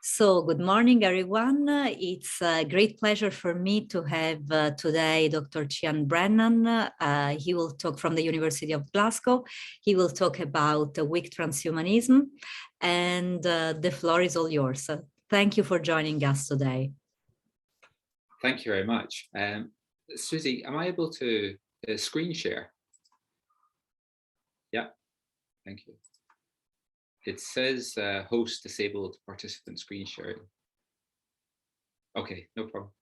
So good morning, everyone. It's a great pleasure for me to have today Dr. Cian Brennan. He will talk from the University of Glasgow. He will talk about weak transhumanism, and the floor is all yours. Thank you for joining us today. Thank you very much. Susie, am I able to screen share? Yeah, thank you. It says host disabled participant screen sharing. Okay, no problem.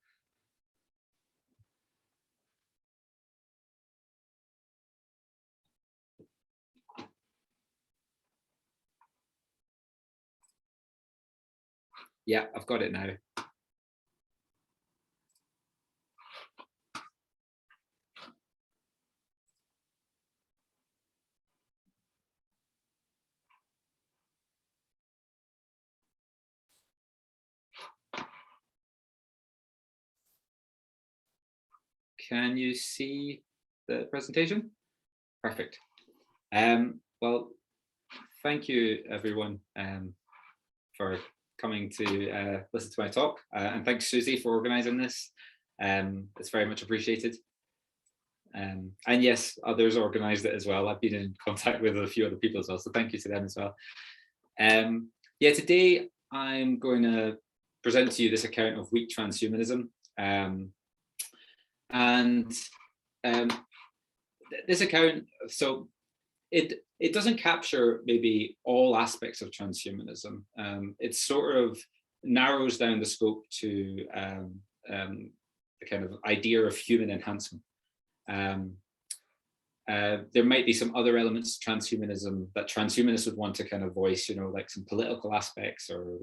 Yeah, I've got it now. Can you see the presentation? Perfect. Well, thank you everyone for coming to listen to my talk, and thanks Susie for organising this. It's very much appreciated. And yes, others organised it as well. I've been in contact with a few other people as well, so thank you to them as well. Yeah, today I'm going to present to you this account of weak transhumanism. This account, so it doesn't capture maybe all aspects of transhumanism. It sort of narrows down the scope to the kind of idea of human enhancement. There might be some other elements of transhumanism that transhumanists would want to kind of voice, you know, like some political aspects or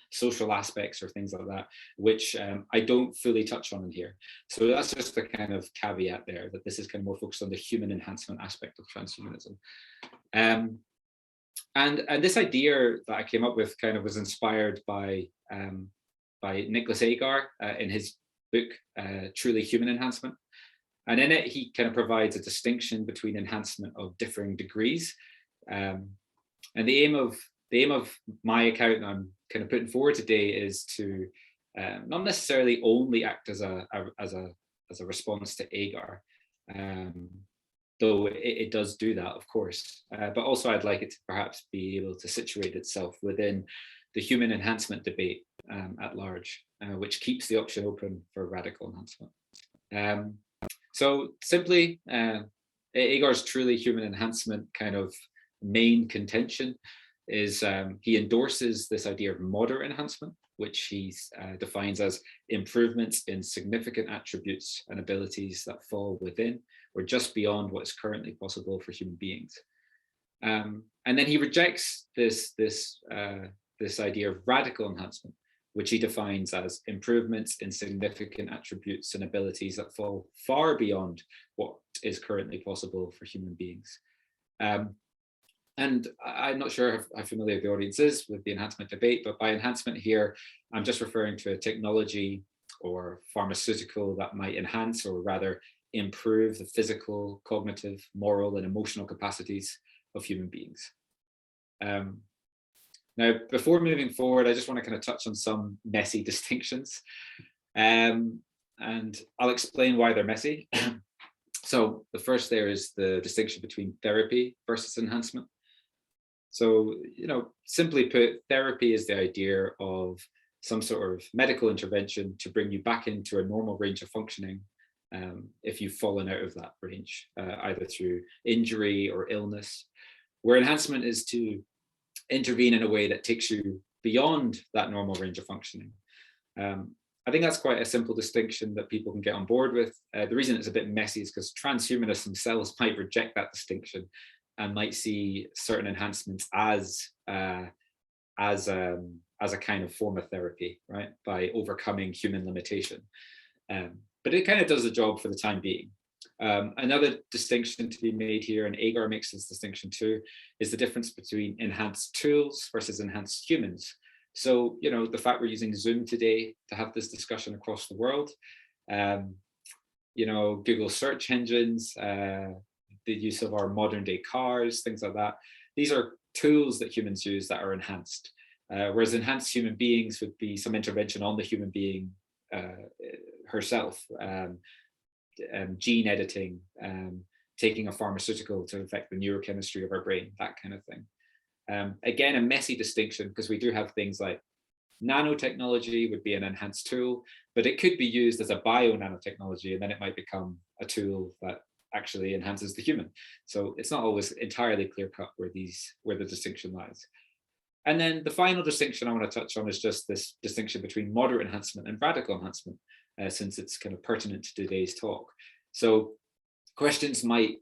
social aspects or things like that, which I don't fully touch on in here. So that's just the kind of caveat there, that this is kind of more focused on the human enhancement aspect of transhumanism. And this idea that I came up with kind of was inspired by Nicholas Agar in his book, Truly Human Enhancement. And in it, he kind of provides a distinction between enhancement of differing degrees. And the aim of my account that I'm kind of putting forward today is to not necessarily only act as a response to Agar, though it does do that, of course. But also I'd like it to perhaps be able to situate itself within the human enhancement debate at large, which keeps the option open for radical enhancement. So simply, Agar's Truly Human Enhancement kind of main contention is he endorses this idea of moderate enhancement, which he defines as improvements in significant attributes and abilities that fall within or just beyond what is currently possible for human beings. And then he rejects this idea of radical enhancement, which he defines as improvements in significant attributes and abilities that fall far beyond what is currently possible for human beings. And I'm not sure how familiar the audience is with the enhancement debate, but by enhancement here, I'm just referring to a technology or pharmaceutical that might enhance, or rather improve, the physical, cognitive, moral, and emotional capacities of human beings. Now, before moving forward, I just want to kind of touch on some messy distinctions, and I'll explain why they're messy. So the first there is the distinction between therapy versus enhancement. So, you know, simply put, therapy is the idea of some sort of medical intervention to bring you back into a normal range of functioning if you've fallen out of that range, either through injury or illness, where enhancement is to intervene in a way that takes you beyond that normal range of functioning. I think that's quite a simple distinction that people can get on board with. The reason it's a bit messy is because transhumanists themselves might reject that distinction and might see certain enhancements as a kind of form of therapy, right, by overcoming human limitation. But it kind of does the job for the time being. Another distinction to be made here, and Agar makes this distinction too, is the difference between enhanced tools versus enhanced humans. So, you know, the fact we're using Zoom today to have this discussion across the world, you know, Google search engines, the use of our modern day cars, things like that. These are tools that humans use that are enhanced. whereas enhanced human beings would be some intervention on the human being herself, gene editing, taking a pharmaceutical to affect the neurochemistry of our brain, that kind of thing. Again, a messy distinction, because we do have things like nanotechnology would be an enhanced tool, but it could be used as a bio-nanotechnology, and then it might become a tool that actually enhances the human. So it's not always entirely clear-cut where the distinction lies. And then the final distinction I want to touch on is just this distinction between moderate enhancement and radical enhancement, since it's kind of pertinent to today's talk. So questions might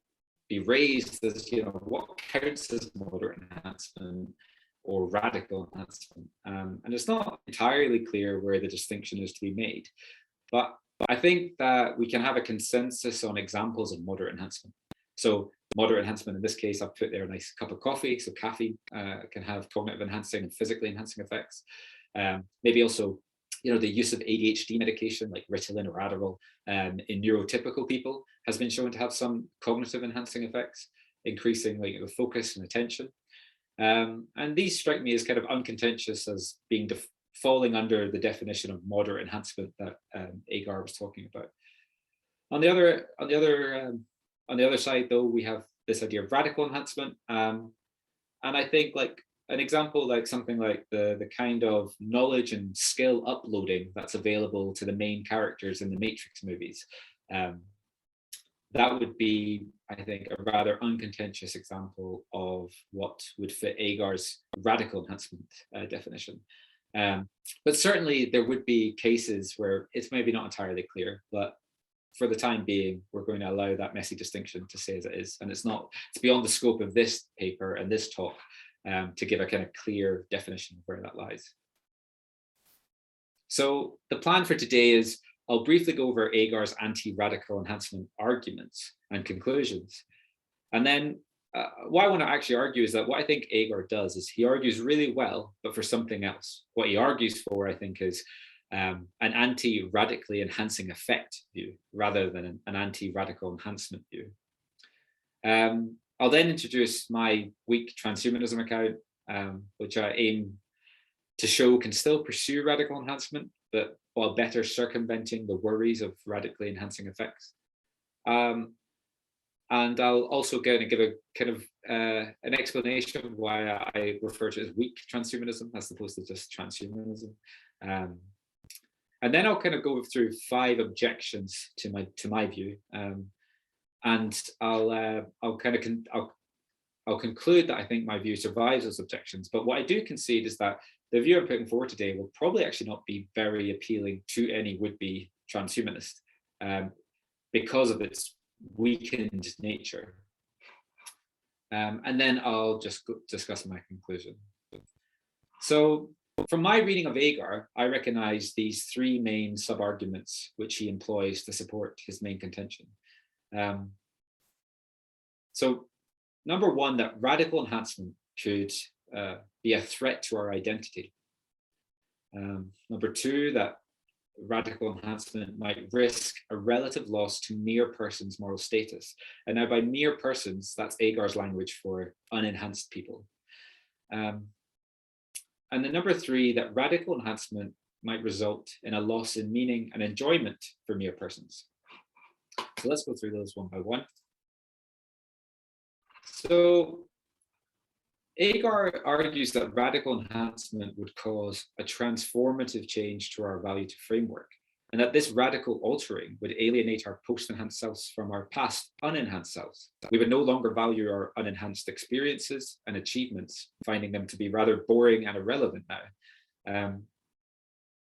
be raised as, what counts as moderate enhancement or radical enhancement? And it's not entirely clear where the distinction is to be made. But I think that we can have a consensus on examples of moderate enhancement. So moderate enhancement, in this case, I've put there a nice cup of coffee. So caffeine can have cognitive enhancing and physically enhancing effects. Maybe also, the use of ADHD medication like Ritalin or Adderall in neurotypical people has been shown to have some cognitive enhancing effects, increasing like the focus and attention. And these strike me as kind of uncontentious as being falling under the definition of moderate enhancement that Agar was talking about. On the other side, though, we have this idea of radical enhancement, and I think like an example, like something like the kind of knowledge and skill uploading that's available to the main characters in the Matrix movies. That would be, I think, a rather uncontentious example of what would fit Agar's radical enhancement definition. But certainly there would be cases where it's maybe not entirely clear, but for the time being, we're going to allow that messy distinction to stay as it is. And it's beyond the scope of this paper and this talk to give a kind of clear definition of where that lies. So the plan for today is I'll briefly go over Agar's anti-radical enhancement arguments and conclusions. And then what I want to actually argue is that what I think Agar does is he argues really well, but for something else. What he argues for, I think, is an anti-radically enhancing effect view rather than an anti-radical enhancement view. I'll then introduce my weak transhumanism account, which I aim to show can still pursue radical enhancement, but while better circumventing the worries of radically enhancing effects. And I'll also give a kind of an explanation of why I refer to it as weak transhumanism as opposed to just transhumanism. And then I'll kind of go through 5 objections to my view, and I'll conclude that I think my view survives those objections. But what I do concede is that the view I'm putting forward today will probably actually not be very appealing to any would-be transhumanist because of its weakened nature. And then I'll just discuss my conclusion. So from my reading of Agar, I recognize these 3 main sub-arguments which he employs to support his main contention. So number 1, that radical enhancement could be a threat to our identity. Number 2, that radical enhancement might risk a relative loss to mere persons' moral status. And now by mere persons, that's Agar's language for unenhanced people. And then number 3, that radical enhancement might result in a loss in meaning and enjoyment for mere persons. So let's go through those one by one. So Agar argues that radical enhancement would cause a transformative change to our value to framework, and that this radical altering would alienate our post-enhanced selves from our past unenhanced selves. We would no longer value our unenhanced experiences and achievements, finding them to be rather boring and irrelevant now.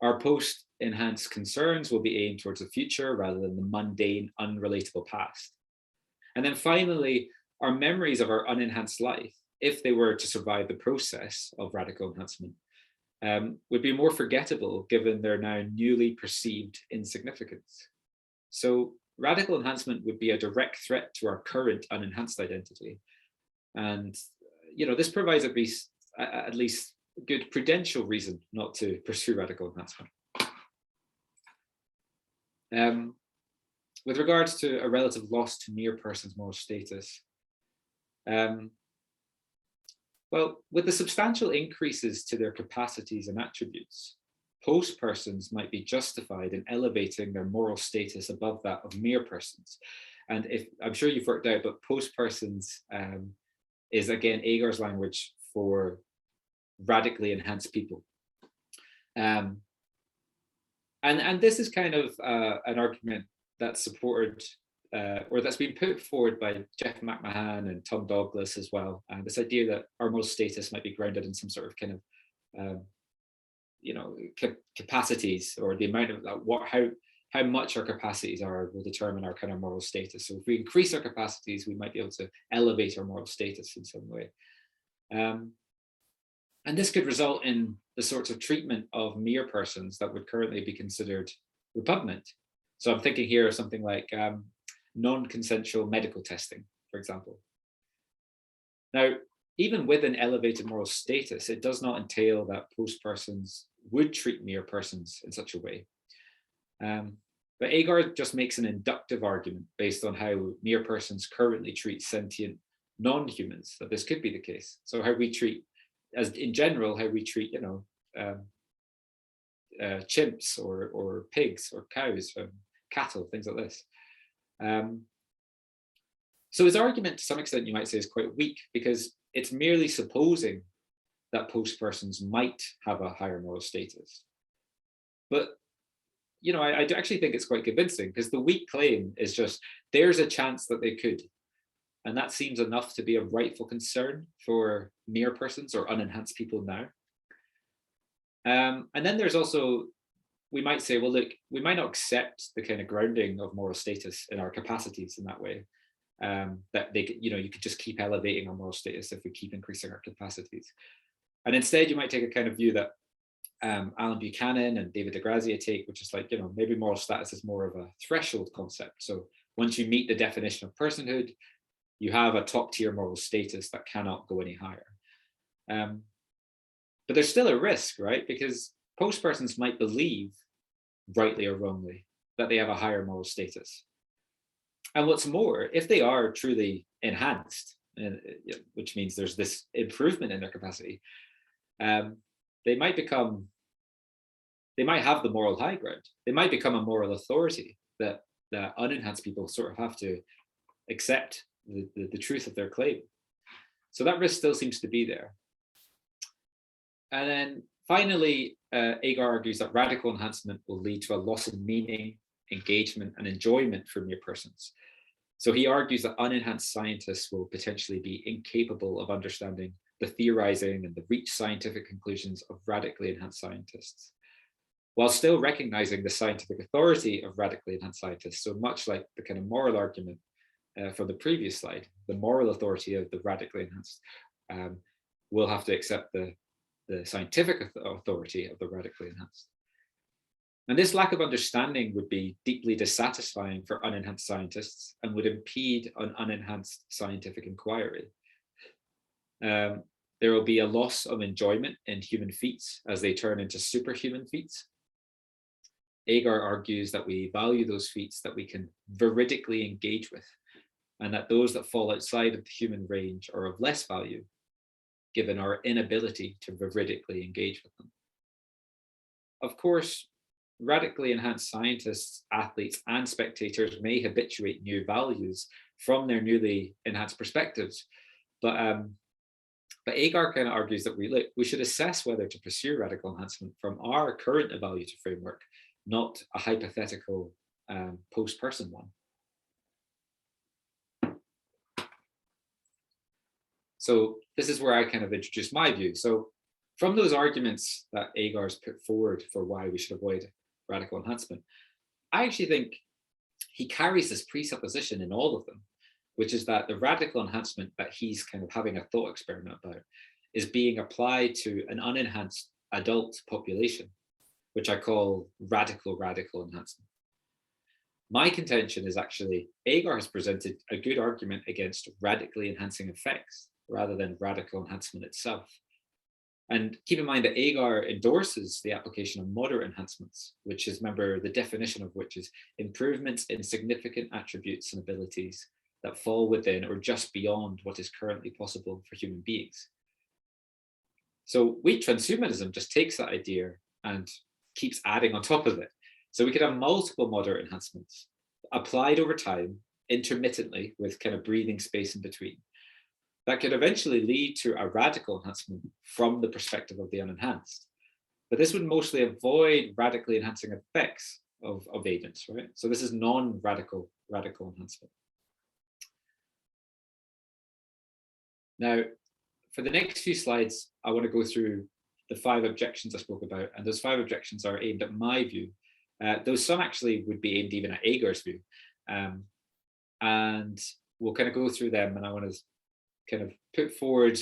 Our post-enhanced concerns will be aimed towards the future rather than the mundane, unrelatable past. And then finally, our memories of our unenhanced life, if they were to survive the process of radical enhancement, would be more forgettable given their now newly perceived insignificance. So radical enhancement would be a direct threat to our current unenhanced identity. And this provides at least good prudential reason not to pursue radical enhancement. With regards to a relative loss to mere person's moral status, Well, with the substantial increases to their capacities and attributes, post persons might be justified in elevating their moral status above that of mere persons. And if I'm sure you've worked out, but post persons is again Agar's language for radically enhanced people. And this is kind of an argument that's supported or that's been put forward by Jeff McMahon and Tom Douglas as well. This idea that our moral status might be grounded in some sort of kind of capacities, or the amount of how much our capacities are will determine our kind of moral status. So if we increase our capacities, we might be able to elevate our moral status in some way. And this could result in the sorts of treatment of mere persons that would currently be considered repugnant. So I'm thinking here of something like non-consensual medical testing, for example. Now, even with an elevated moral status, it does not entail that post persons would treat mere persons in such a way. But Agar just makes an inductive argument based on how mere persons currently treat sentient non-humans, that this could be the case. So how we treat, as in general, how we treat, chimps or pigs or cows, cattle, things like this. So his argument, to some extent, you might say, is quite weak, because it's merely supposing that post persons might have a higher moral status. But I do actually think it's quite convincing, because the weak claim is just there's a chance that they could, and that seems enough to be a rightful concern for mere persons or unenhanced people now. And then there's also, we might say, well, look, we might not accept the kind of grounding of moral status in our capacities in that way. That they, you could just keep elevating our moral status if we keep increasing our capacities. And instead, you might take a kind of view that Alan Buchanan and David de Grazia take, which is like, maybe moral status is more of a threshold concept. So once you meet the definition of personhood, you have a top tier moral status that cannot go any higher. But there's still a risk, right? Because post persons might believe, rightly or wrongly, that they have a higher moral status. And what's more, if they are truly enhanced, which means there's this improvement in their capacity, they might have the moral high ground. They might become a moral authority that unenhanced people sort of have to accept the truth of their claim. So that risk still seems to be there. And then finally, Agar argues that radical enhancement will lead to a loss in meaning, engagement, and enjoyment for mere persons. So he argues that unenhanced scientists will potentially be incapable of understanding the theorizing and the reach scientific conclusions of radically enhanced scientists, while still recognizing the scientific authority of radically enhanced scientists. So much like the kind of moral argument from the previous slide, the moral authority of the radically enhanced will have to accept the scientific authority of the radically enhanced. And this lack of understanding would be deeply dissatisfying for unenhanced scientists and would impede an unenhanced scientific inquiry. There will be a loss of enjoyment in human feats as they turn into superhuman feats. Agar argues that we value those feats that we can veridically engage with, and that those that fall outside of the human range are of less value, given our inability to veridically engage with them. Of course, radically enhanced scientists, athletes, and spectators may habituate new values from their newly enhanced perspectives, but Agar kind of argues that we should assess whether to pursue radical enhancement from our current evaluative framework, not a hypothetical post-person one. So this is where I kind of introduce my view. So from those arguments that Agar's put forward for why we should avoid radical enhancement, I actually think he carries this presupposition in all of them, which is that the radical enhancement that he's kind of having a thought experiment about is being applied to an unenhanced adult population, which I call radical enhancement. My contention is actually Agar has presented a good argument against radically enhancing effects rather than radical enhancement itself. And keep in mind that Agar endorses the application of moderate enhancements, which is, remember, the definition of which is improvements in significant attributes and abilities that fall within or just beyond what is currently possible for human beings. So weak transhumanism just takes that idea and keeps adding on top of it. So we could have multiple moderate enhancements applied over time, intermittently, with kind of breathing space in between. That could eventually lead to a radical enhancement from the perspective of the unenhanced. But this would mostly avoid radically enhancing effects of agents, right? So this is non-radical enhancement. Now, for the next few slides, I want to go through the 5 objections I spoke about, and those 5 objections are aimed at my view, though some actually would be aimed even at Agar's view. And we'll kind of go through them, and I want to kind of put forward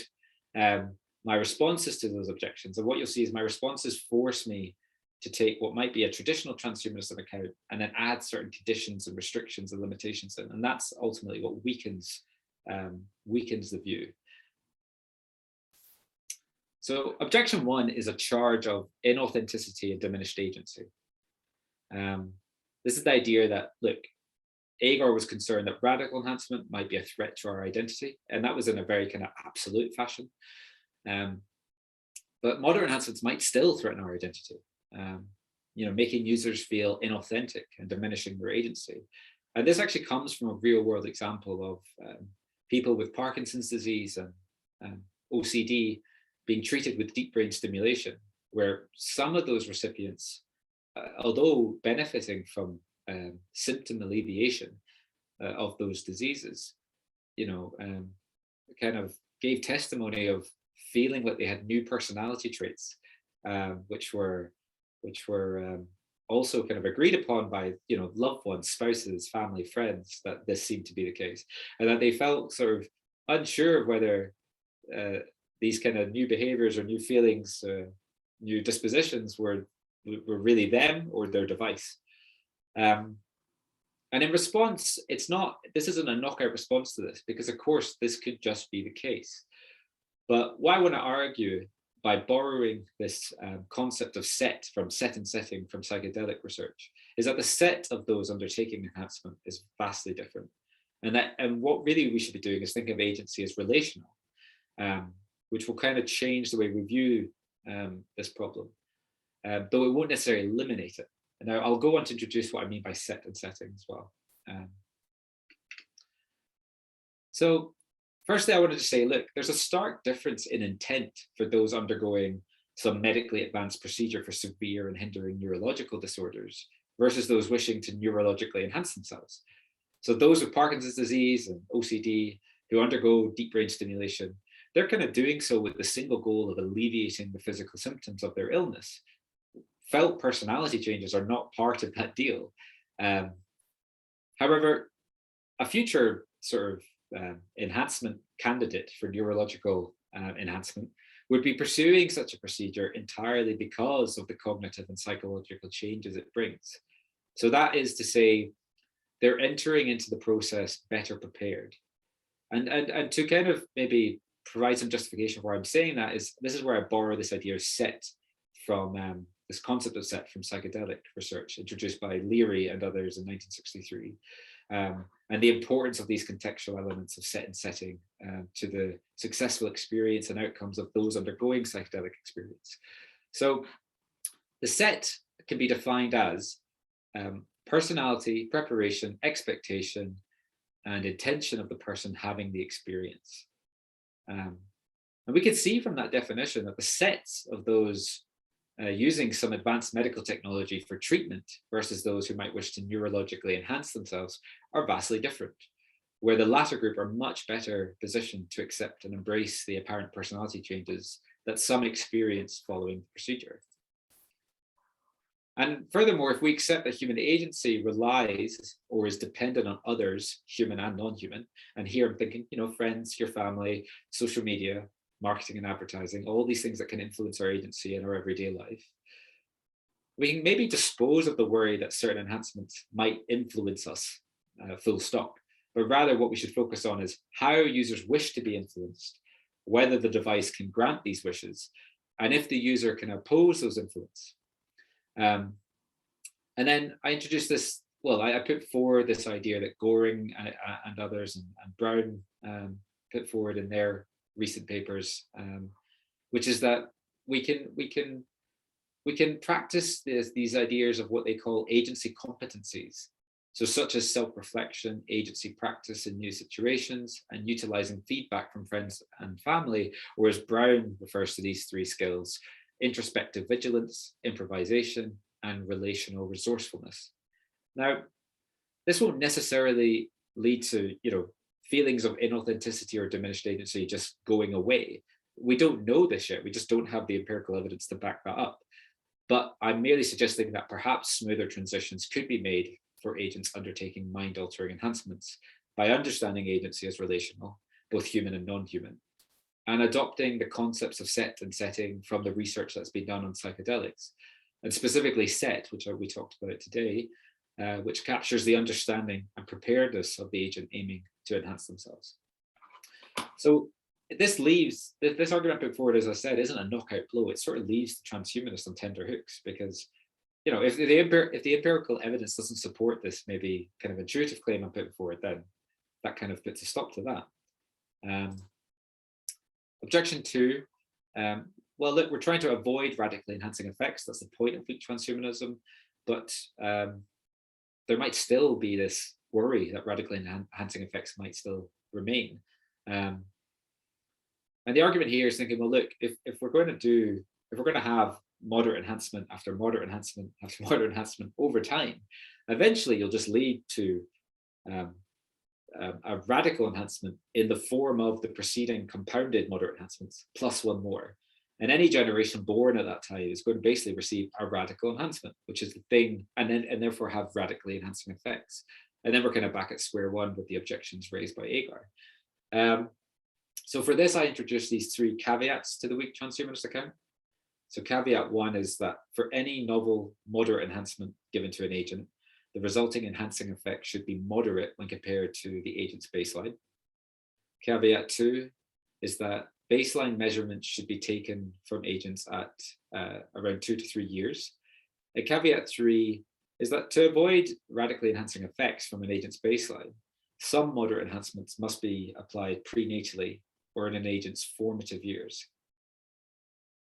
my responses to those objections. And what you'll see is my responses force me to take what might be a traditional transhumanism account and then add certain conditions and restrictions and limitations in. And that's ultimately what weakens the view. So objection 1 is a charge of inauthenticity and diminished agency. This is the idea that, look, Agar was concerned that radical enhancement might be a threat to our identity, and that was in a very kind of absolute fashion. But moderate enhancements might still threaten our identity, making users feel inauthentic and diminishing their agency. And this actually comes from a real-world example of people with Parkinson's disease and OCD being treated with deep brain stimulation, where some of those recipients, although benefiting from symptom alleviation of those diseases, kind of gave testimony of feeling like they had new personality traits, which were also kind of agreed upon by loved ones, spouses, family, friends, that this seemed to be the case, and that they felt sort of unsure of whether these kind of new behaviors or new feelings, new dispositions were really them or their device. And in response, this isn't a knockout response to this, because of course this could just be the case. But what I want to argue by borrowing this concept of set and setting from psychedelic research is that the set of those undertaking enhancement is vastly different. And what really we should be doing is thinking of agency as relational, which will kind of change the way we view this problem, though it won't necessarily eliminate it. And now I'll go on to introduce what I mean by set and setting as well. So firstly, I wanted to say, look, there's a stark difference in intent for those undergoing some medically advanced procedure for severe and hindering neurological disorders versus those wishing to neurologically enhance themselves. So those with Parkinson's disease and OCD who undergo deep brain stimulation, they're kind of doing so with the single goal of alleviating the physical symptoms of their illness. Felt personality changes are not part of that deal. However, a future sort of enhancement candidate for neurological enhancement would be pursuing such a procedure entirely because of the cognitive and psychological changes it brings. So that is to say, they're entering into the process better prepared. And to kind of maybe provide some justification for why I'm saying that is, this is where I borrow this idea of set from this concept of set from psychedelic research introduced by Leary and others in 1963. And the importance of these contextual elements of set and setting to the successful experience and outcomes of those undergoing psychedelic experience. So the set can be defined as personality, preparation, expectation, and intention of the person having the experience. And we can see from that definition that the sets of those using some advanced medical technology for treatment versus those who might wish to neurologically enhance themselves are vastly different, where the latter group are much better positioned to accept and embrace the apparent personality changes that some experience following the procedure. And furthermore, if we accept that human agency relies or is dependent on others, human and non-human, and here I'm thinking, friends, your family, social media, marketing and advertising, all these things that can influence our agency in our everyday life, we can maybe dispose of the worry that certain enhancements might influence us, full stop. But rather what we should focus on is how users wish to be influenced, whether the device can grant these wishes, and if the user can oppose those influence. And then I introduced this, I put forward this idea that Goring and others and Brown put forward in their recent papers, which is that we can practice these ideas of what they call agency competencies. So such as self-reflection, agency practice in new situations, and utilizing feedback from friends and family, or as Brown refers to these three skills, introspective vigilance, improvisation, and relational resourcefulness. Now, this won't necessarily lead to, feelings of inauthenticity or diminished agency just going away. We don't know this yet. We just don't have the empirical evidence to back that up. But I'm merely suggesting that perhaps smoother transitions could be made for agents undertaking mind-altering enhancements by understanding agency as relational, both human and non-human, and adopting the concepts of set and setting from the research that's been done on psychedelics, and specifically set, which we talked about today, which captures the understanding and preparedness of the agent aiming to enhance themselves. So this argument put forward, as I said, isn't a knockout blow. It sort of leaves the transhumanists on tender hooks because, if the empirical evidence doesn't support this maybe kind of intuitive claim I'm putting forward, then that kind of puts a stop to that. Objection 2. Well, look, we're trying to avoid radically enhancing effects. That's the point of weak transhumanism. But there might still be this worry that radically enhancing effects might still remain. And the argument here is thinking, well, look, if we're going to have moderate enhancement after moderate enhancement after moderate enhancement over time, eventually you'll just lead to a radical enhancement in the form of the preceding compounded moderate enhancements plus one more. And any generation born at that time is going to basically receive a radical enhancement, which is the thing, and therefore have radically enhancing effects. And then we're kind of back at square one with the objections raised by Agar. So for this, I introduced these three caveats to the weak transhumanist account. So caveat 1 is that for any novel moderate enhancement given to an agent, the resulting enhancing effect should be moderate when compared to the agent's baseline. Caveat 2 is that baseline measurements should be taken from agents at around 2 to 3 years. And caveat 3 is that to avoid radically enhancing effects from an agent's baseline, some moderate enhancements must be applied prenatally or in an agent's formative years.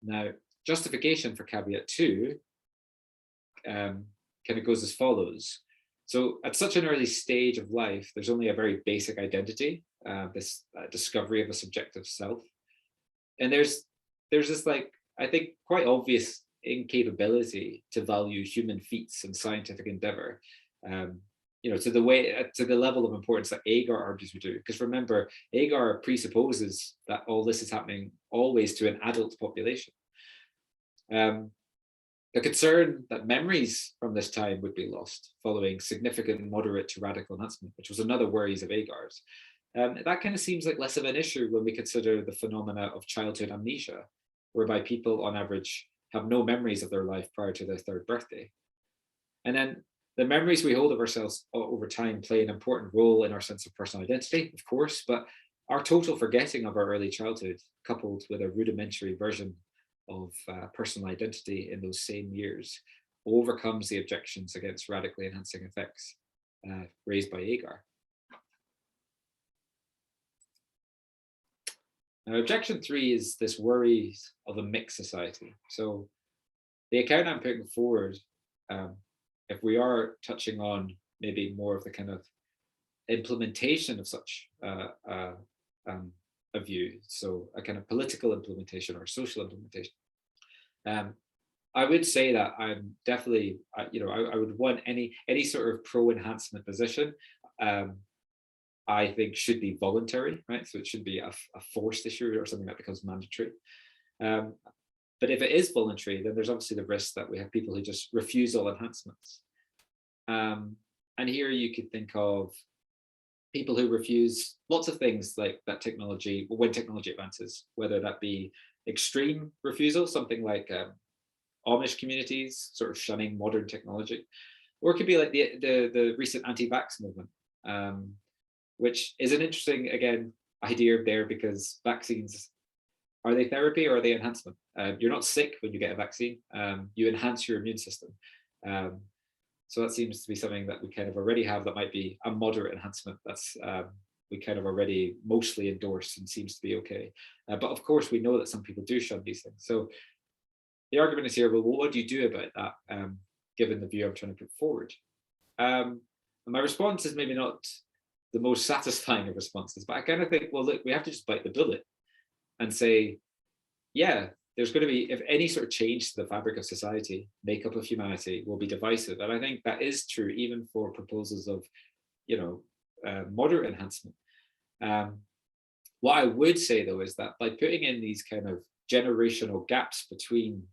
Now, justification for caveat 2 kind of goes as follows. So at such an early stage of life, there's only a very basic identity, this discovery of a subjective self. And there's this, like, I think, quite obvious incapability to value human feats and scientific endeavor, to the level of importance that Agar argues we do. Because remember, Agar presupposes that all this is happening always to an adult population. The concern that memories from this time would be lost following significant moderate to radical enhancement, which was another worries of Agar's. That kind of seems like less of an issue when we consider the phenomena of childhood amnesia, whereby people on average have no memories of their life prior to their 3rd birthday. And then the memories we hold of ourselves over time play an important role in our sense of personal identity, of course, but our total forgetting of our early childhood, coupled with a rudimentary version of personal identity in those same years, overcomes the objections against radically enhancing effects raised by Agar. Now, objection 3 is this worry of a mixed society. So the account I'm putting forward, if we are touching on maybe more of the kind of implementation of such a view, so a kind of political implementation or social implementation, I would say that I'm definitely, I would want any sort of pro-enhancement position, I think should be voluntary, right? So it should be a forced issue or something that becomes mandatory. But if it is voluntary, then there's obviously the risk that we have people who just refuse all enhancements. And here you could think of people who refuse lots of things like that technology, when technology advances, whether that be extreme refusal, something like Amish communities sort of shunning modern technology, or it could be like the recent anti-vax movement, which is an interesting, again, idea there, because vaccines, are they therapy or are they enhancement? You're not sick when you get a vaccine, you enhance your immune system. So that seems to be something that we kind of already have that might be a moderate enhancement that's we kind of already mostly endorse and seems to be okay. But of course, we know that some people do shun these things. So the argument is here, well, what do you do about that, given the view I'm trying to put forward? And my response is maybe not the most satisfying of responses, but I kind of think, well, look, we have to just bite the bullet and say, yeah, there's going to be, if any sort of change to the fabric of society, makeup of humanity will be divisive. And I think that is true even for proposals of, moderate enhancement. What I would say, though, is that by putting in these kind of generational gaps between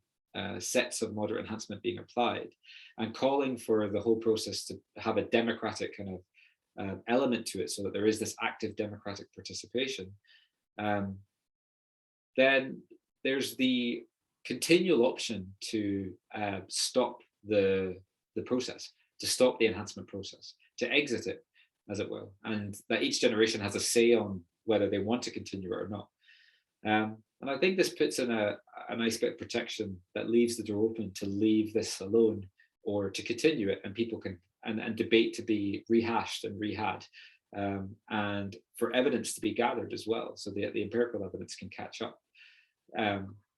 sets of moderate enhancement being applied and calling for the whole process to have a democratic kind of element to it, so that there is this active democratic participation, then there's the continual option to stop the process, to stop the enhancement process, to exit it, as it will, and that each generation has a say on whether they want to continue it or not. And I think this puts in a nice bit of protection that leaves the door open to leave this alone or to continue it, and people can, and debate to be rehashed and rehad, and for evidence to be gathered as well, so the empirical evidence can catch up.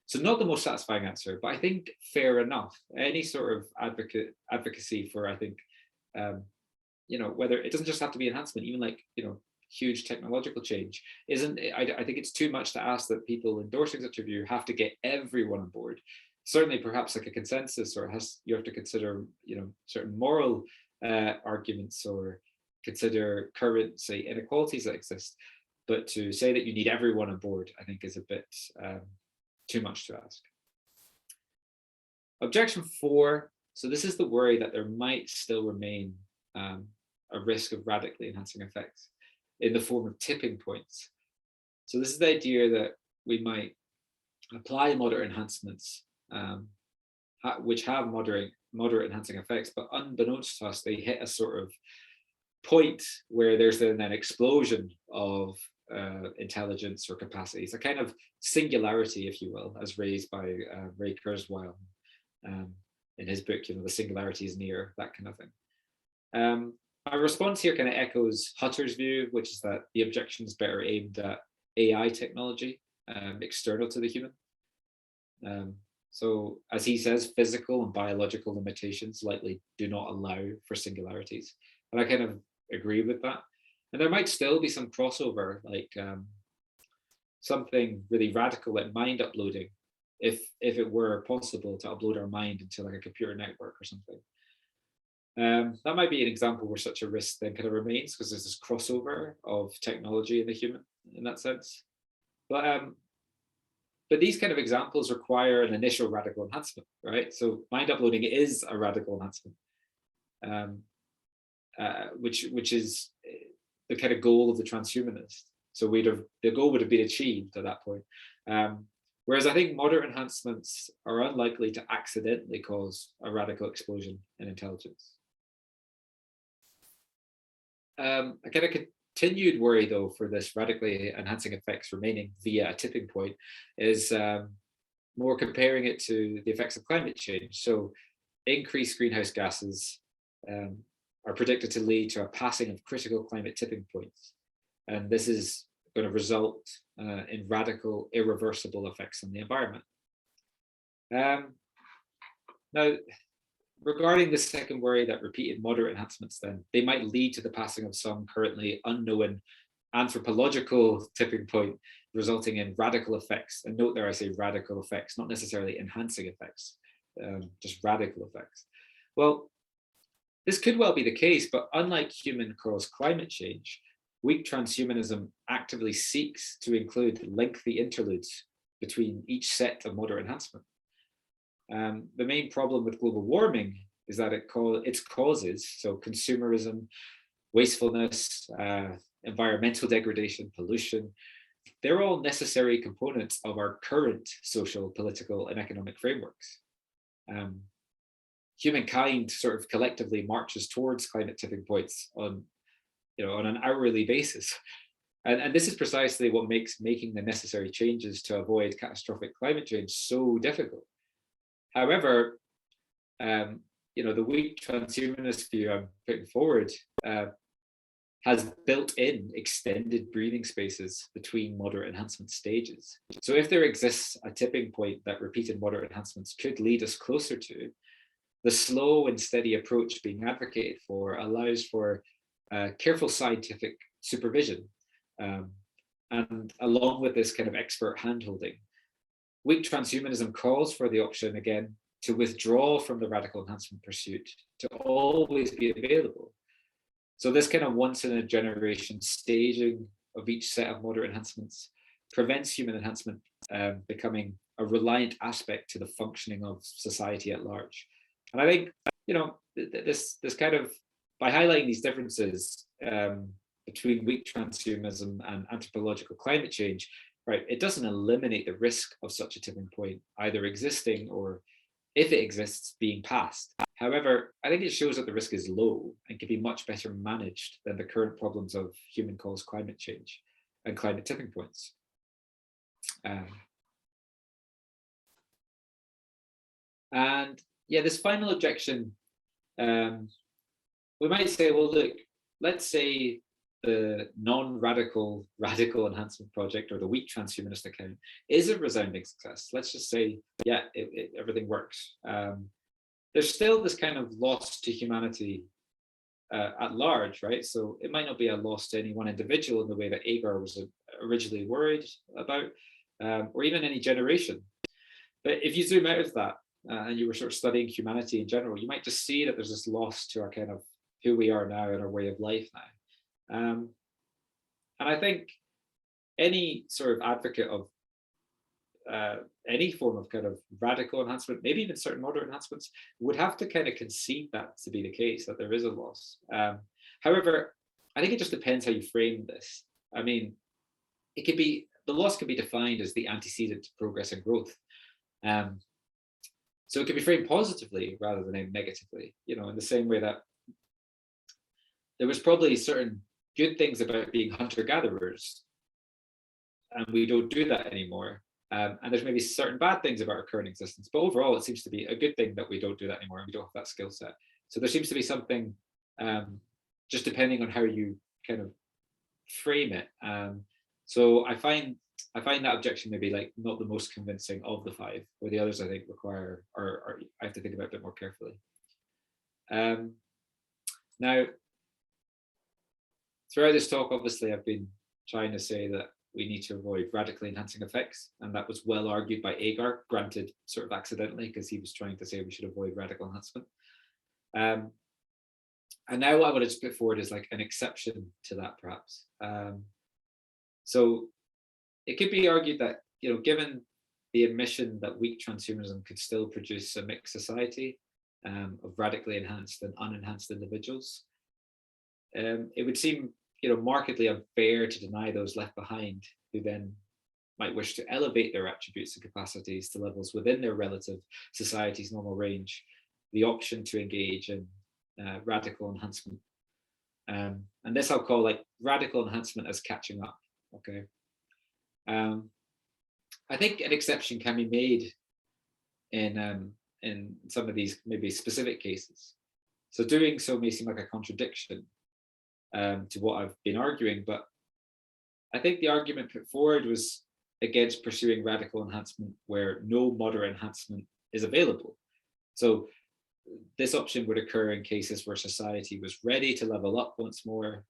So not the most satisfying answer, but I think fair enough. Any sort of advocacy for, I think, whether it doesn't just have to be enhancement, even like, huge technological change isn't, I think it's too much to ask that people endorsing such a view have to get everyone on board. Certainly perhaps like a consensus, or you have to consider, certain moral arguments, or consider current, say, inequalities that exist. But to say that you need everyone on board, I think is a bit too much to ask. Objection 4. So this is the worry that there might still remain a risk of radically enhancing effects in the form of tipping points. So this is the idea that we might apply moderate enhancements, which have moderate enhancing effects, but unbeknownst to us, they hit a sort of point where there's then an explosion of intelligence or capacities, a kind of singularity, if you will, as raised by Ray Kurzweil in his book, The Singularity is Near, that kind of thing. My response here kind of echoes Hutter's view, which is that the objection is better aimed at AI technology, external to the human. So as he says, physical and biological limitations likely do not allow for singularities. And I kind of agree with that. And there might still be some crossover, like something really radical like mind uploading, if it were possible to upload our mind into like a computer network or something. That might be an example where such a risk then kind of remains, because there's this crossover of technology and the human in that sense. But these kind of examples require an initial radical enhancement, right? So mind uploading is a radical enhancement, which is the kind of goal of the transhumanist. So the goal would have been achieved at that point. Whereas I think moderate enhancements are unlikely to accidentally cause a radical explosion in intelligence. A kind of continued worry, though, for this radically enhancing effects remaining via a tipping point is more comparing it to the effects of climate change. So increased greenhouse gases are predicted to lead to a passing of critical climate tipping points. And this is going to result in radical, irreversible effects on the environment. Now, regarding the second worry that repeated moderate enhancements, then they might lead to the passing of some currently unknown anthropological tipping point, resulting in radical effects. And note there I say radical effects, not necessarily enhancing effects, just radical effects. Well, this could well be the case, but unlike human-caused climate change, weak transhumanism actively seeks to include lengthy interludes between each set of moderate enhancement. The main problem with global warming is that its causes, so consumerism, wastefulness, environmental degradation, pollution, they're all necessary components of our current social, political, and economic frameworks. Humankind sort of collectively marches towards climate tipping points on an hourly basis. And this is precisely what makes making the necessary changes to avoid catastrophic climate change so difficult. However, the weak transhumanist view I'm putting forward has built-in extended breathing spaces between moderate enhancement stages. So if there exists a tipping point that repeated moderate enhancements could lead us closer to, the slow and steady approach being advocated for allows for careful scientific supervision. And along with this kind of expert handholding, weak transhumanism calls for the option, again, to withdraw from the radical enhancement pursuit, to always be available. So this kind of once in a generation staging of each set of moderate enhancements prevents human enhancement becoming a reliant aspect to the functioning of society at large. And I think, this kind of, by highlighting these differences between weak transhumanism and anthropological climate change, right, it doesn't eliminate the risk of such a tipping point either existing or, if it exists, being passed. However, I think it shows that the risk is low and can be much better managed than the current problems of human-caused climate change and climate tipping points. And yeah, this final objection, we might say, well, look, let's say the non-radical radical enhancement project or the weak transhumanist account is a resounding success. Let's just say, yeah, everything works. There's still this kind of loss to humanity at large, right? So it might not be a loss to any one individual in the way that Agar was originally worried about, or even any generation. But if you zoom out of that and you were sort of studying humanity in general, you might just see that there's this loss to our kind of who we are now and our way of life now. And I think any sort of advocate of any form of kind of radical enhancement, maybe even certain moderate enhancements, would have to kind of concede that to be the case, that there is a loss. However, I think it just depends how you frame this. I mean, it could be, the loss can be defined as the antecedent to progress and growth. So it can be framed positively rather than negatively, in the same way that there was probably certain good things about being hunter-gatherers, and we don't do that anymore. And there's maybe certain bad things about our current existence, but overall it seems to be a good thing that we don't do that anymore and we don't have that skill set. So there seems to be something, just depending on how you kind of frame it. So I find that objection maybe like not the most convincing of the five, where the others I think require, or I have to think about a bit more carefully. Now, throughout this talk, obviously, I've been trying to say that we need to avoid radically enhancing effects, and that was well argued by Agar, granted sort of accidentally, because he was trying to say we should avoid radical enhancement. And now what I want to put forward is like an exception to that, perhaps. So it could be argued that, given the admission that weak transhumanism could still produce a mixed society of radically enhanced and unenhanced individuals, it would seem markedly unfair to deny those left behind, who then might wish to elevate their attributes and capacities to levels within their relative society's normal range, the option to engage in radical enhancement. And this I'll call like radical enhancement as catching up. Okay. I think an exception can be made in some of these maybe specific cases. So doing so may seem like a contradiction to what I've been arguing, but I think the argument put forward was against pursuing radical enhancement where no moderate enhancement is available. So this option would occur in cases where society was ready to level up once more,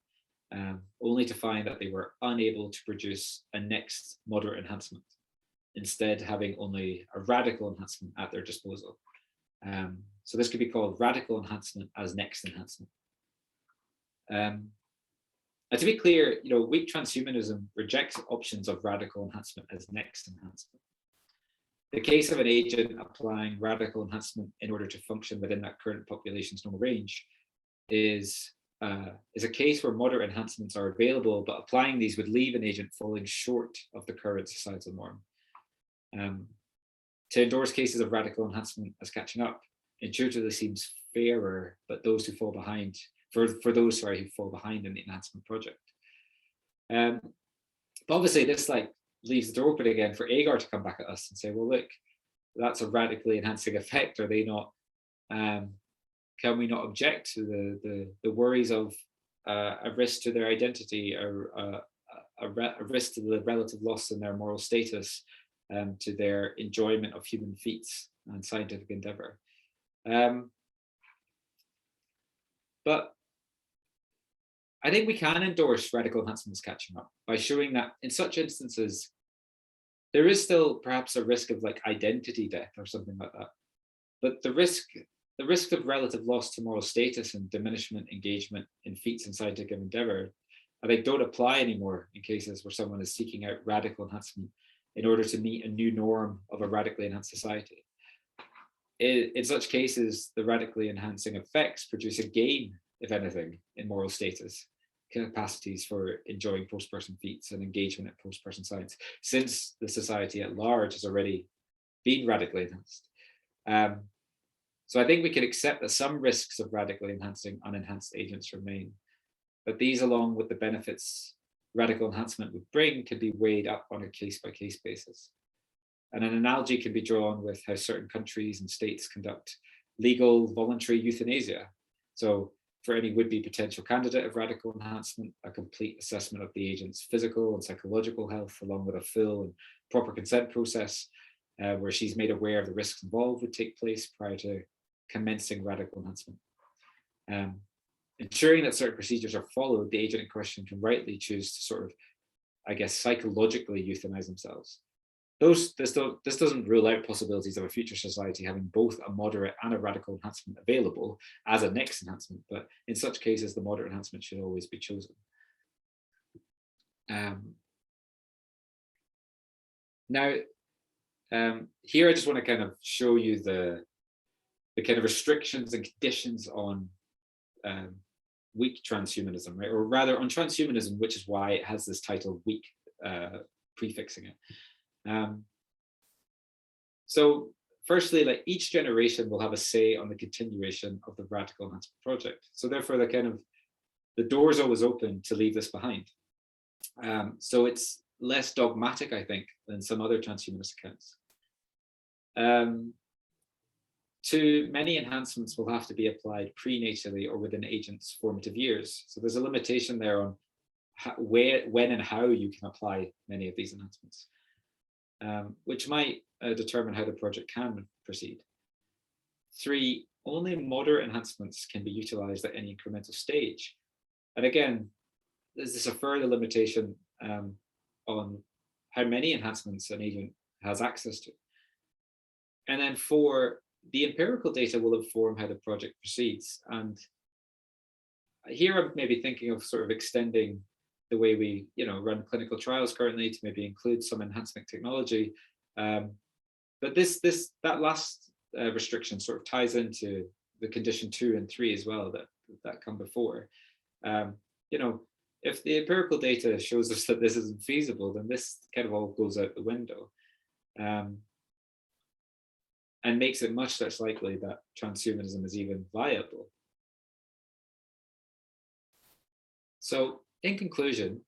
only to find that they were unable to produce a next moderate enhancement, instead having only a radical enhancement at their disposal. So this could be called radical enhancement as next enhancement. And to be clear, weak transhumanism rejects options of radical enhancement as next enhancement. The case of an agent applying radical enhancement in order to function within that current population's normal range is a case where moderate enhancements are available, but applying these would leave an agent falling short of the current societal norm. To endorse cases of radical enhancement as catching up intuitively seems fairer, but those who fall behind, for those who fall behind in the enhancement project. But obviously this leaves the door open again for Agar to come back at us and say, well, look, that's a radically enhancing effect. Are they not, can we not object to the worries of a risk to their identity, a risk to the relative loss in their moral status, to their enjoyment of human feats and scientific endeavor. But I think we can endorse radical enhancements catching up by showing that in such instances, there is still perhaps a risk of like identity death or something like that. But the risk of relative loss to moral status and diminishment engagement in feats and scientific endeavor, I think don't apply anymore in cases where someone is seeking out radical enhancement in order to meet a new norm of a radically enhanced society. In such cases, the radically enhancing effects produce a gain, if anything, in moral status, capacities for enjoying post-person feats and engagement in post-person science, since the society at large has already been radically enhanced. So I think we can accept that some risks of radically enhancing unenhanced agents remain, but these, along with the benefits radical enhancement would bring, could be weighed up on a case-by-case basis. And an analogy can be drawn with how certain countries and states conduct legal voluntary euthanasia. So for any would-be potential candidate of radical enhancement, a complete assessment of the agent's physical and psychological health, along with a full and proper consent process, where she's made aware of the risks involved, would take place prior to commencing radical enhancement. Ensuring that certain procedures are followed, the agent in question can rightly choose to sort of, I guess, psychologically euthanize themselves. This doesn't rule out possibilities of a future society having both a moderate and a radical enhancement available as a next enhancement, but in such cases, the moderate enhancement should always be chosen. Now, here I just want to kind of show you the kind of restrictions and conditions on weak transhumanism, right? Or rather on transhumanism, which is why it has this title weak, prefixing it. So firstly, like each generation will have a say on the continuation of the radical enhancement project. So therefore the door is always open to leave this behind. So it's less dogmatic, I think, than some other transhumanist accounts. To many enhancements will have to be applied prenatally or within agents' formative years. So there's a limitation there on when and how you can apply many of these enhancements, which might determine how the project can proceed. 3, only moderate enhancements can be utilized at any incremental stage. And again, there's this a further limitation on how many enhancements an agent has access to. And then 4, the empirical data will inform how the project proceeds. And here I'm maybe thinking of sort of extending the way we, run clinical trials currently to maybe include some enhancement technology. But that last restriction sort of ties into the condition 2 and 3 as well that come before. If the empirical data shows us that this isn't feasible, then this kind of all goes out the window. And makes it much less likely that transhumanism is even viable. So in conclusion,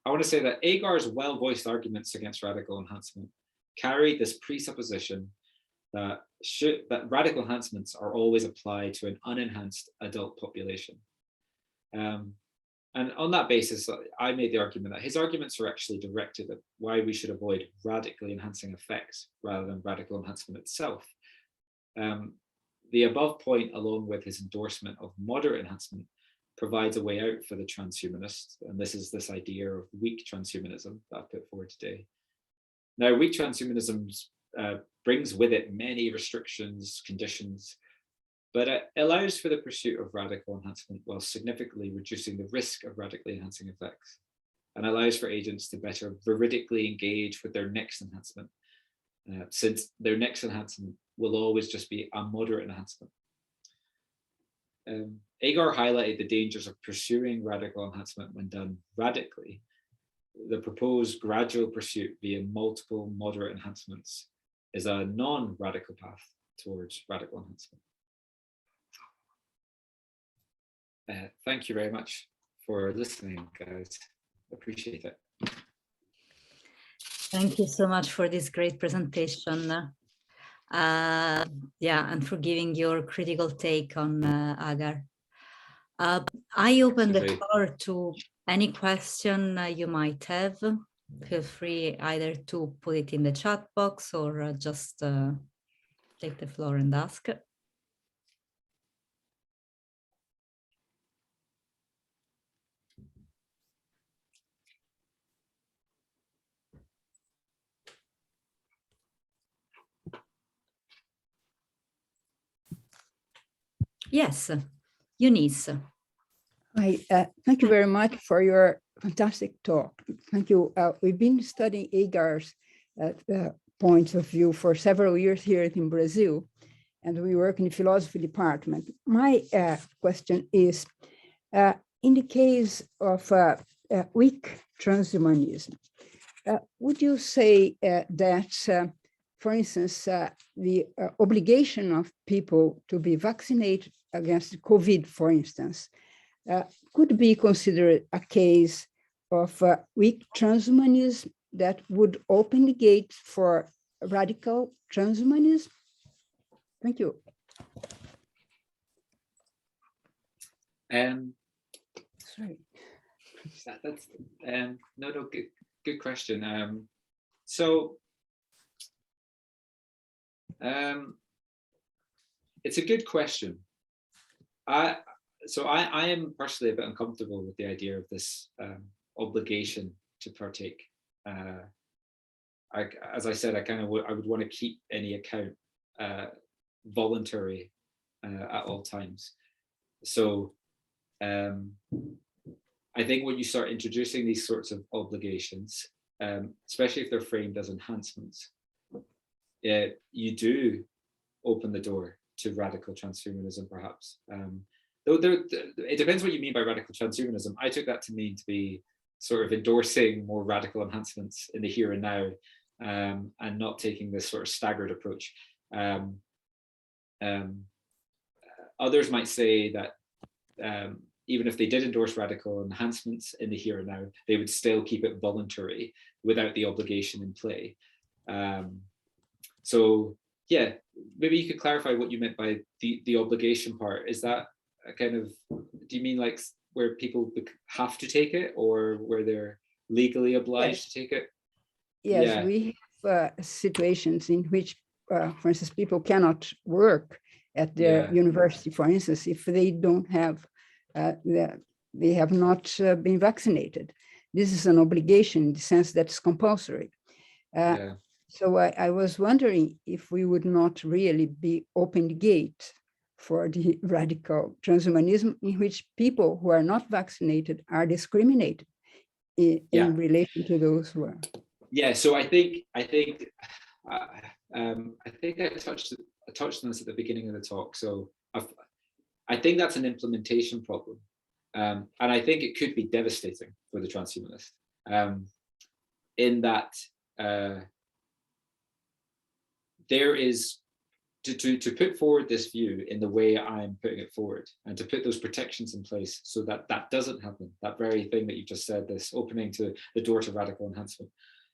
I want to say that Agar's well-voiced arguments against radical enhancement carry this presupposition that radical enhancements are always applied to an unenhanced adult population. And on that basis, I made the argument that his arguments are actually directed at why we should avoid radically enhancing effects rather than radical enhancement itself. The above point, along with his endorsement of moderate enhancement, provides a way out for the transhumanist. And this is this idea of weak transhumanism that I put forward today. Now, weak transhumanism brings with it many restrictions, conditions, but it allows for the pursuit of radical enhancement while significantly reducing the risk of radically enhancing effects, and allows for agents to better veridically engage with their next enhancement, since their next enhancement will always just be a moderate enhancement. Agar highlighted the dangers of pursuing radical enhancement when done radically. The proposed gradual pursuit via multiple moderate enhancements is a non-radical path towards radical enhancement. Thank you very much for listening, guys. Appreciate it. Thank you so much for this great presentation. And for giving your critical take on Agar. I open the Absolutely. floor to any question you might have. Feel free either to put it in the chat box or just take the floor and ask. Yes, Eunice. Thank you very much for your fantastic talk. Thank you. We've been studying Agar's points of view for several years here in Brazil, and we work in the philosophy department. My question is, in the case of weak transhumanism, would you say that, for instance, the obligation of people to be vaccinated against COVID, for instance, could be considered a case of weak transhumanism that would open the gate for radical transhumanism? Thank you. Sorry. That's no, good question. It's a good question. I am personally a bit uncomfortable with the idea of this obligation to partake. As I said, I would want to keep any account voluntary at all times. So I think when you start introducing these sorts of obligations, especially if they're framed as enhancements, you do open the door to radical transhumanism, perhaps. Though it depends what you mean by radical transhumanism. I took that to mean to be sort of endorsing more radical enhancements in the here and now, and not taking this sort of staggered approach. Others might say that even if they did endorse radical enhancements in the here and now, they would still keep it voluntary without the obligation in play. So yeah, maybe you could clarify what you meant by the obligation part. Is that a kind of, do you mean like where people have to take it, or where they're legally obliged to take it? Yes, Yeah. we have situations in which, for instance, people cannot work at their university, for instance, if they don't have, they have not been vaccinated. This is an obligation in the sense that it's compulsory. So I was wondering if we would not really be open the gate for the radical transhumanism in which people who are not vaccinated are discriminated in relation to those who are. Yeah, so I think I touched on this at the beginning of the talk. So I think that's an implementation problem, and I think it could be devastating for the transhumanist, in that there is to put forward this view in the way I'm putting it forward, and to put those protections in place so that that doesn't happen. That very thing that you just said, this opening to the door to radical enhancement.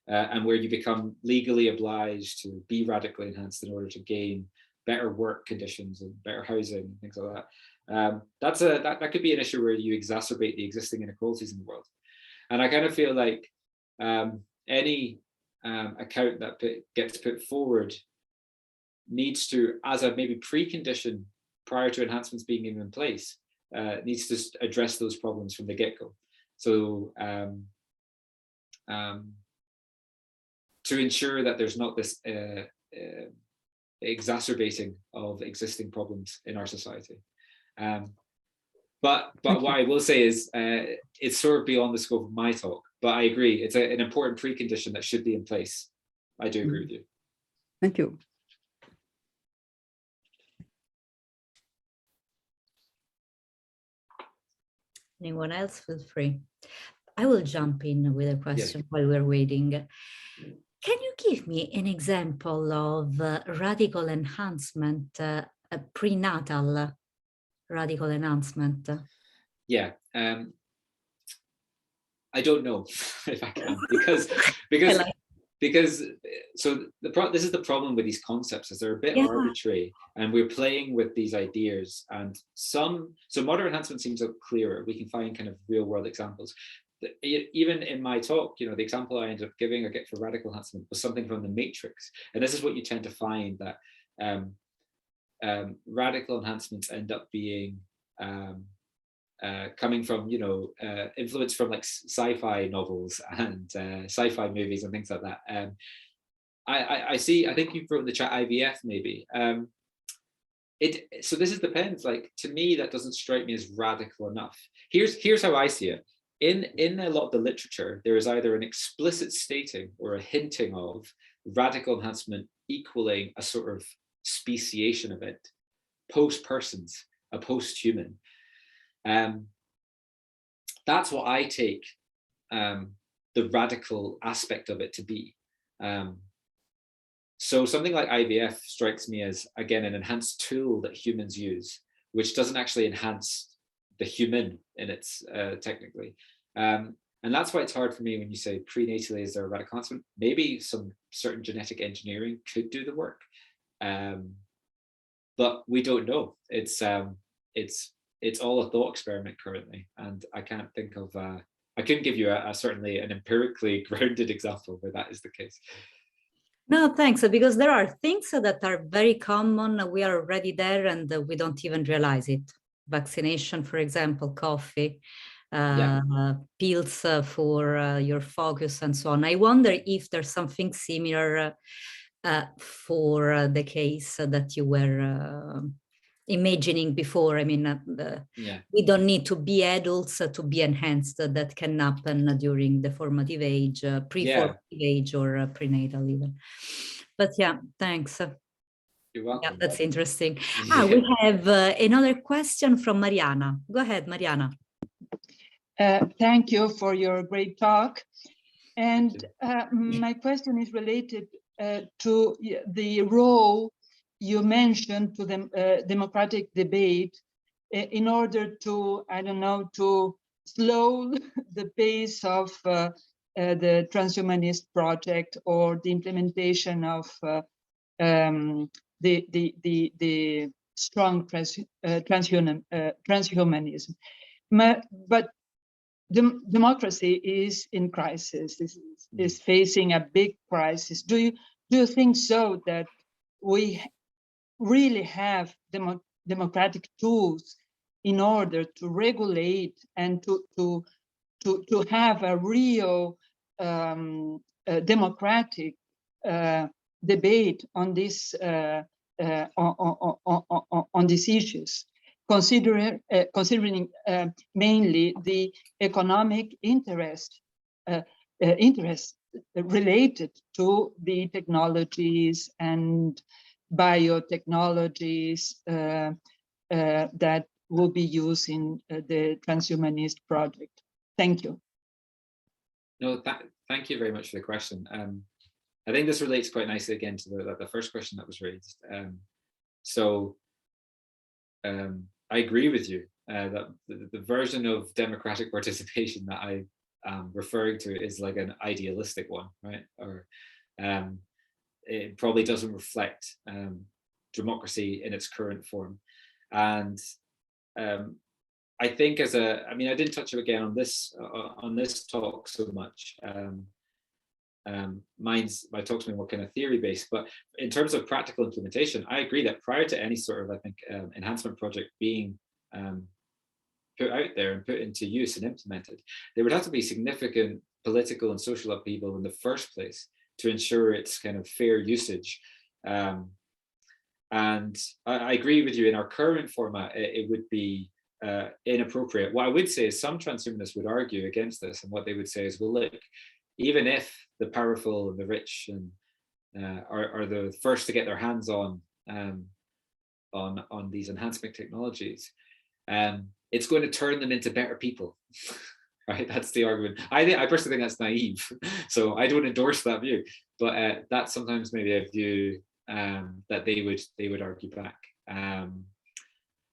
And where you become legally obliged to be radically enhanced in order to gain better work conditions and better housing and things like that. That could be an issue where you exacerbate the existing inequalities in the world. And I kind of feel like any account that gets put forward needs to, as a maybe precondition prior to enhancements being even in place, needs to address those problems from the get-go. So to ensure that there's not this exacerbating of existing problems in our society. But what I will say is it's sort of beyond the scope of my talk, but I agree, it's an important precondition that should be in place. I do agree with you. Thank you. Anyone else, feel free. I will jump in with a question while we're waiting. Can you give me an example of radical enhancement, a prenatal radical enhancement? Yeah, I don't know if I can, because because this is the problem with these concepts, is they're a bit arbitrary, and we're playing with these ideas. And so modern enhancement seems clearer. We can find kind of real world examples. Even in my talk, the example I ended up giving, I get for radical enhancement, was something from the Matrix. And this is what you tend to find, that radical enhancements end up being coming from, influence from like sci-fi novels and sci-fi movies and things like that. I think you wrote in the chat IVF maybe. So this depends. Like, to me, that doesn't strike me as radical enough. Here's how I see it. In a lot of the literature, there is either an explicit stating or a hinting of radical enhancement equaling a sort of speciation of it, post-persons, a post-human. That's what I take the radical aspect of it to be. So something like IVF strikes me as, again, an enhanced tool that humans use, which doesn't actually enhance the human in its technically. And that's why it's hard for me when you say prenatally is there a radical enhancement. Maybe some certain genetic engineering could do the work, but we don't know. It's all a thought experiment currently, and I can't think of. I couldn't give you certainly an empirically grounded example where that is the case. No, thanks. Because there are things that are very common. We are already there, and we don't even realize it. Vaccination, for example, coffee, pills for your focus, and so on. I wonder if there's something similar for the case that you were imagining before. I mean, we don't need to be adults to be enhanced. That can happen during the formative age, pre-formative age, or prenatal even. But yeah, thanks. You're welcome. Yeah, that's interesting. We have another question from Mariana. Go ahead, Mariana. Thank you for your great talk. And my question is related to the role you mentioned to the democratic debate in order to, to slow the pace of the transhumanist project or the implementation of the strong transhumanism. But democracy is in crisis, is facing a big crisis. Do you think so, that we really have democratic tools in order to regulate and to have a real democratic debate on this on these issues, considering mainly the economic interest related to the technologies and biotechnologies that will be used in the transhumanist project? Thank you. No, thank you very much for the question. I think this relates quite nicely again to the first question that was raised. I agree with you that the version of democratic participation that I am referring to is like an idealistic one, right? Or it probably doesn't reflect democracy in its current form. And I think I didn't touch it again on this talk so much. My talk's been more kind of theory based, but in terms of practical implementation, I agree that prior to any sort of, enhancement project being put out there and put into use and implemented, there would have to be significant political and social upheaval in the first place to ensure its kind of fair usage. And I agree with you, in our current format, it would be inappropriate. What I would say is some transhumanists would argue against this, and what they would say is, well, look, even if the powerful and the rich and are the first to get their hands on these enhancement technologies, it's going to turn them into better people. Right, that's the argument. I personally think that's naive, so I don't endorse that view. But that's sometimes maybe a view that they would argue back.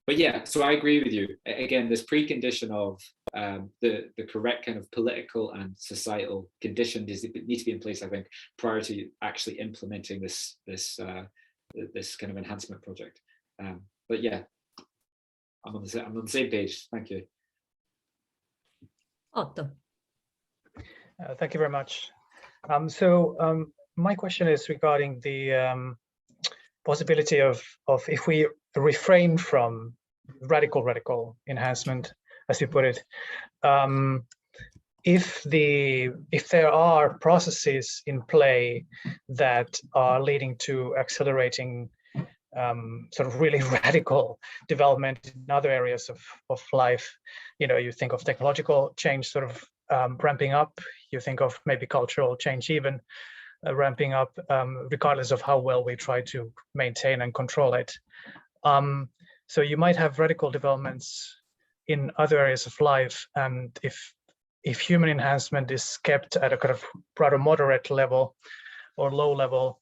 but yeah, so I agree with you. Again, this precondition of the correct kind of political and societal condition needs to be in place, I think, prior to actually implementing this kind of enhancement project. But yeah, I'm on the same page. Thank you. Otto. Thank you very much. My question is regarding the possibility of if we refrain from radical enhancement, as you put it, if there are processes in play that are leading to accelerating sort of really radical development in other areas of life, you think of technological change sort of ramping up, you think of maybe cultural change even ramping up, regardless of how well we try to maintain and control it. So you might have radical developments in other areas of life, and if human enhancement is kept at a kind of rather moderate level or low level,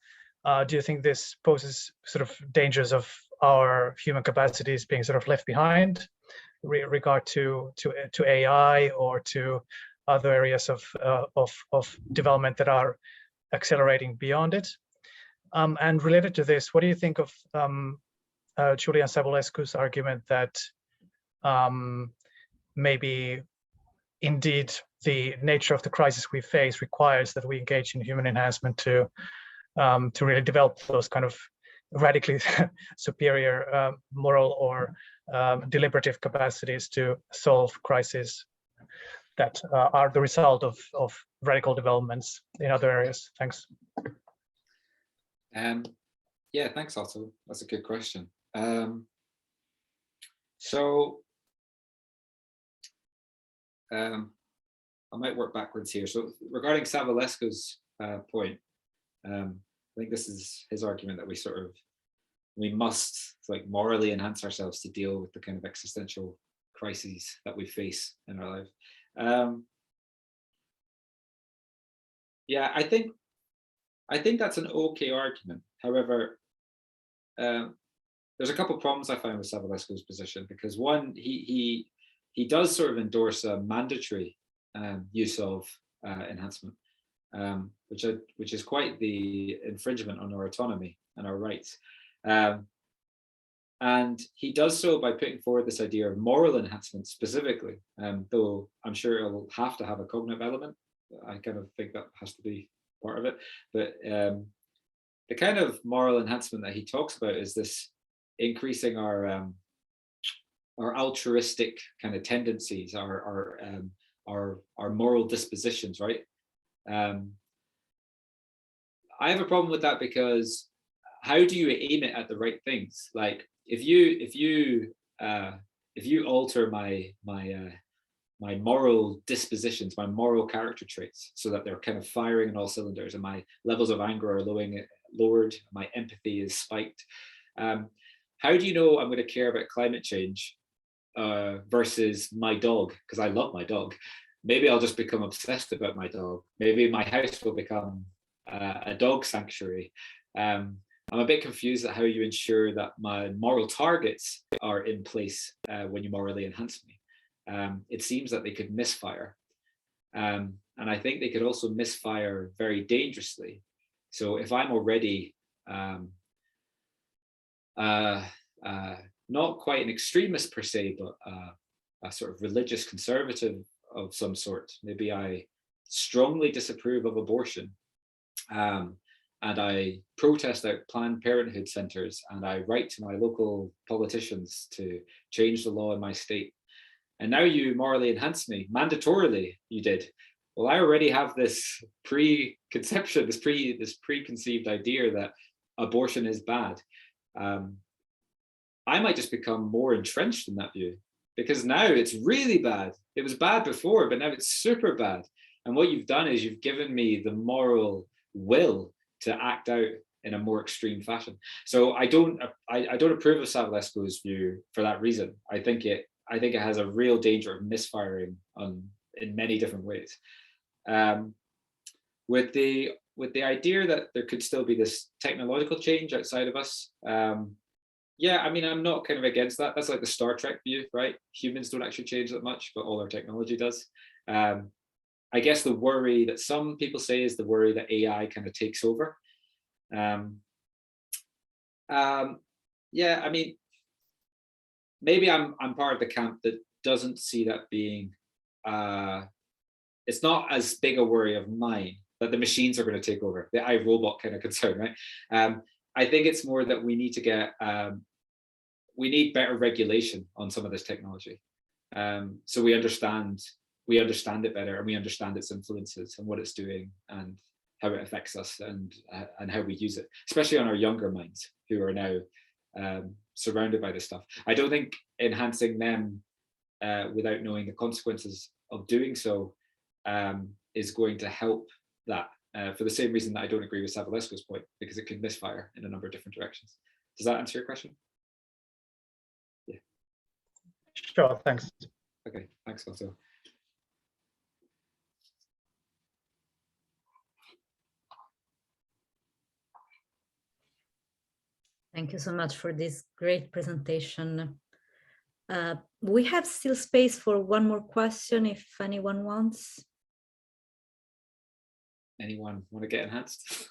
do you think this poses sort of dangers of our human capacities being sort of left behind regard to AI or to other areas of development that are accelerating beyond it? And related to this, what do you think of Julian Savulescu's argument that maybe indeed the nature of the crisis we face requires that we engage in human enhancement to really develop those kind of radically superior moral or deliberative capacities to solve crises that are the result of radical developments in other areas? Thanks. Yeah, thanks, Otto. That's a good question. I might work backwards here. So regarding Savulescu's point, I think this is his argument that we must like morally enhance ourselves to deal with the kind of existential crises that we face in our life. Yeah, I think that's an okay argument. However, there's a couple of problems I find with Savulescu's position, because one, he does sort of endorse a mandatory use of enhancement, which is quite the infringement on our autonomy and our rights. And he does so by putting forward this idea of moral enhancement specifically, though I'm sure it'll have to have a cognitive element. I kind of think that has to be part of it. But the kind of moral enhancement that he talks about is this increasing our altruistic kind of tendencies, our moral dispositions, right? I have a problem with that, because how do you aim it at the right things? Like if you alter my moral dispositions, my moral character traits, so that they're kind of firing on all cylinders, and my levels of anger are lowered, my empathy is spiked. How do you know I'm going to care about climate change versus my dog? Because I love my dog. Maybe I'll just become obsessed about my dog. Maybe my house will become a dog sanctuary. I'm a bit confused at how you ensure that my moral targets are in place when you morally enhance me. It seems that they could misfire. And I think they could also misfire very dangerously. So if I'm already not quite an extremist per se, but a sort of religious conservative of some sort, maybe I strongly disapprove of abortion, and I protest out Planned Parenthood centers, and I write to my local politicians to change the law in my state. And now you morally enhance me, mandatorily you did. Well, I already have this preconception, this preconceived idea that abortion is bad. I might just become more entrenched in that view, because now it's really bad. It was bad before, but now it's super bad. And what you've done is you've given me the moral will to act out in a more extreme fashion. So I don't approve of Savulescu's view for that reason. I think it has a real danger of misfiring in many different ways. With the idea that there could still be this technological change outside of us, Yeah, I mean, I'm not kind of against that. That's like the Star Trek view, right? Humans don't actually change that much, but all our technology does. I guess the worry that some people say is the worry that AI kind of takes over. Yeah, I mean, maybe I'm part of the camp that doesn't see that being, it's not as big a worry of mine that the machines are going to take over, the iRobot kind of concern, right? I think it's more that we need to get, we need better regulation on some of this technology. So we understand it better, and we understand its influences and what it's doing and how it affects us, and how we use it, especially on our younger minds who are now surrounded by this stuff. I don't think enhancing them without knowing the consequences of doing so is going to help that, for the same reason that I don't agree with Savalesco's point, because it could misfire in a number of different directions. Does that answer your question? Yeah. Sure, thanks. Okay, thanks also. Thank you so much for this great presentation. We have still space for one more question if anyone wants. Anyone want to get enhanced?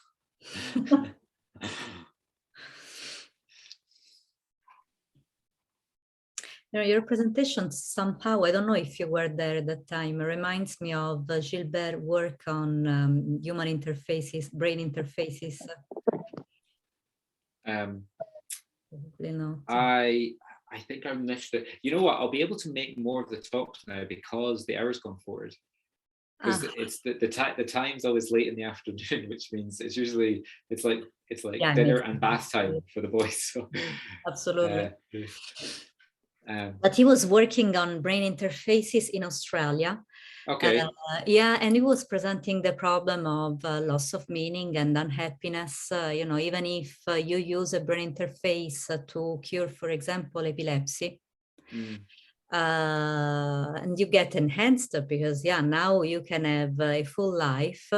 You know, your presentation somehow, I don't know if you were there at that time, reminds me of Gilbert's work on human interfaces, brain interfaces. I think I missed it. You know what? I'll be able to make more of the talks now because the hour's gone forward. Because it's the time's always late in the afternoon, which means it's usually it's like yeah, dinner and bath time for the boys. So, absolutely. But he was working on brain interfaces in Australia. Okay. Yeah, and he was presenting the problem of loss of meaning and unhappiness. You know, even if you use a brain interface to cure, for example, epilepsy, and you get enhanced because, yeah, now you can have a full life.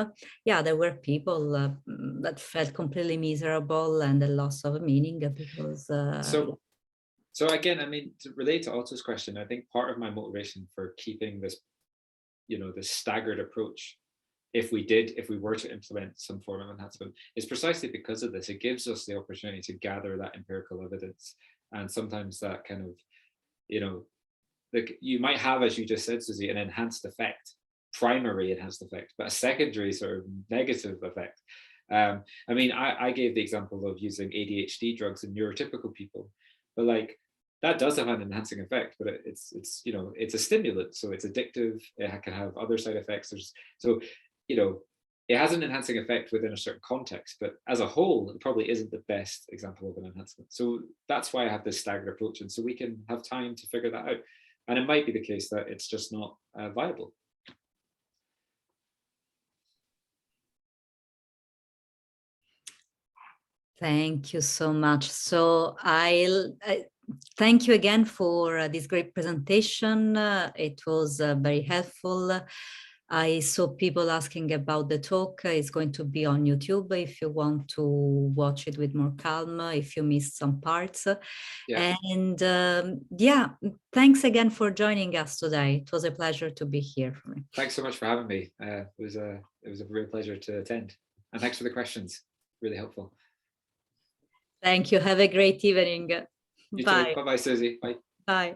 Yeah, there were people that felt completely miserable and a loss of meaning because. So again, I mean, to relate to Otto's question, I think part of my motivation for keeping this, you know, this staggered approach, if we were to implement some form of enhancement, is precisely because of this. It gives us the opportunity to gather that empirical evidence, and sometimes that kind of, you know, like you might have, as you just said, Susie, an enhanced effect, primary enhanced effect, but a secondary sort of negative effect. I mean, I gave the example of using ADHD drugs in neurotypical people, but like that does have an enhancing effect, but it's you know, it's a stimulant, so it's addictive. It can have other side effects. So you know, it has an enhancing effect within a certain context, but as a whole, it probably isn't the best example of an enhancement. So that's why I have this staggered approach, and so we can have time to figure that out. And it might be the case that it's just not viable. Thank you so much. So I thank you again for this great presentation. It was very helpful. I saw people asking about the talk. It's going to be on YouTube if you want to watch it with more calm, if you missed some parts. Yeah. And yeah, thanks again for joining us today. It was a pleasure to be here for me. Thanks so much for having me. It was a real pleasure to attend. And thanks for the questions. Really helpful. Thank you. Have a great evening. You Bye. too. Bye-bye, Susie. Bye. Bye.